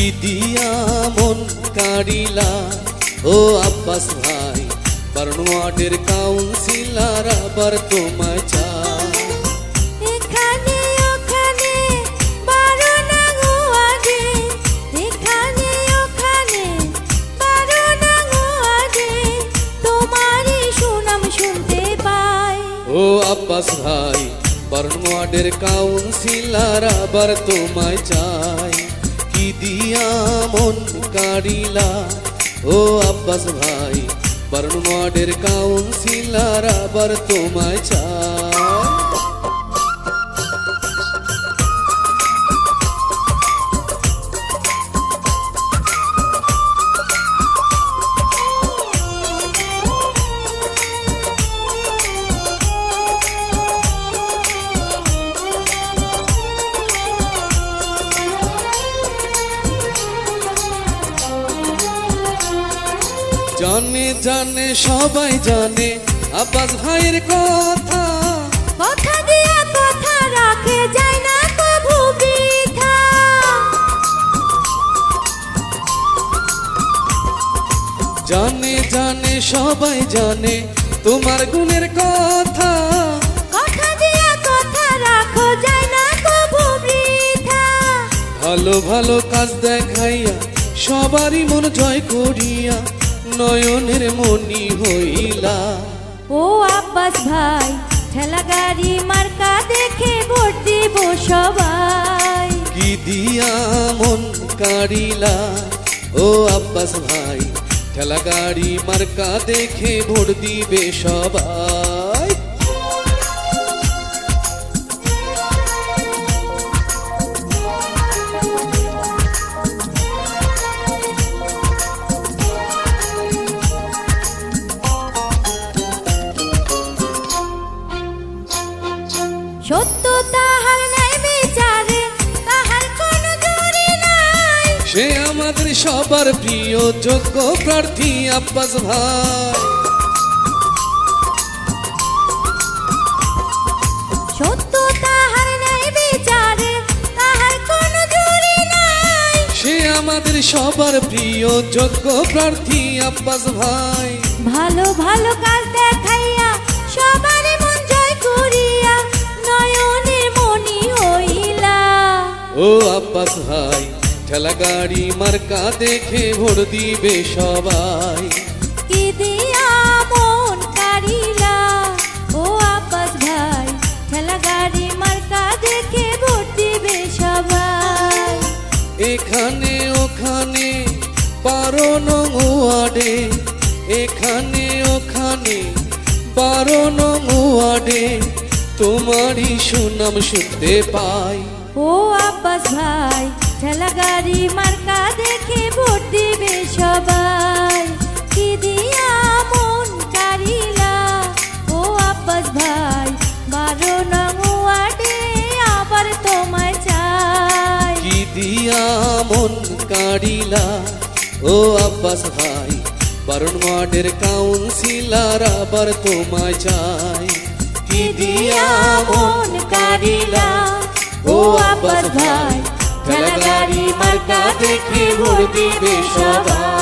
কি দিয়া মন কাড়িলা ও আব্বাস ভাই, বারোয়ার্ডের কাউন্সিলর আবার তোমায় চায়। এখানে ওখানে 12 নং ওয়ার্ডে, এখানে ওখানে 12 নং ওয়ার্ডে তোমারই সুনাম শুনতে পাই। ও আব্বাস ভাই, বারোয়ার্ডের কাউন্সিলর আবার তোমায় চায়। কি দিয়া মন কাড়িলা ও আব্বাস ভাই, বারোয়ার্ডের কাউন্সিলর আবার তোমায় চায়। জানে জানে সবাই জানে আব্বাস ভাইয়ের কথা, কথা দিয়া কথা রাখে যায় না কভু বৃথা। জানে জানে সবাই জানে তোমার গুণের কথা, কথা দিয়া কথা রাখো যায় না কভু বৃথা। ভালো ভালো কাজ দেখাইয়া সবারই মন জয় করিয়া নয়নের মনি হইলা। ও আব্বাস ভাই, ঠেলা গাড়ি মার্কা দেখে ভোট দিব সবাই। কি দিয়া মন কাড়িলা ও আব্বাস ভাই, ঠেলা গাড়ি মার্কা দেখে ভোট দিবে সবাই। সত্য তাহার নাই বিচারে, তাহার কোনো জুরি নাই। সে আমাদের সবার প্রিয় যোগ্য প্রার্থী আব্বাস ভাই। সত্য তাহার নাই বিচারে, তাহার কোনো জুরি নাই। সে আমাদের সবার প্রিয় যোগ্য প্রার্থী আব্বাস ভাই। ভালো ভালো কাজ দেখাইয়া সবার মন জয় করিয়া নয়নের মনি হইলা। ও আব্বাস ভাই, ঠেলা গাড়ি মার্কা দেখে ভোট দিবে সবাই। কি দিয়া মন কাড়িলা ও আব্বাস ভাই, ঠেলা গাড়ি মার্কা দেখে ভোট দিবে সবাই। এখানে ওখানে 12 নং ওয়ার্ডে, এখানে ওখানে 12 নং ওয়ার্ডে তোমারই সুনাম শুনতে পাই। ও আব্বাস ভাই, ঠেলা গাড়ি মার্কা দেখে ভোট দিবে সবাই। কি দিয়া মন কাড়িলা ও আব্বাস ভাই, 12 নং ওয়ার্ডে আবার তোমায় চাই। কি দিয়া মন কাড়িলা ও আব্বাস ভাই, বারোয়ার্ডের কাউন্সিলর আবার তোমায় চাই। কি দিয়া মন কাড়িলা ও আব্বাস ভাই, ঠেলা গাড়ি মার্কা দেখে ভোট দিবে সবাই।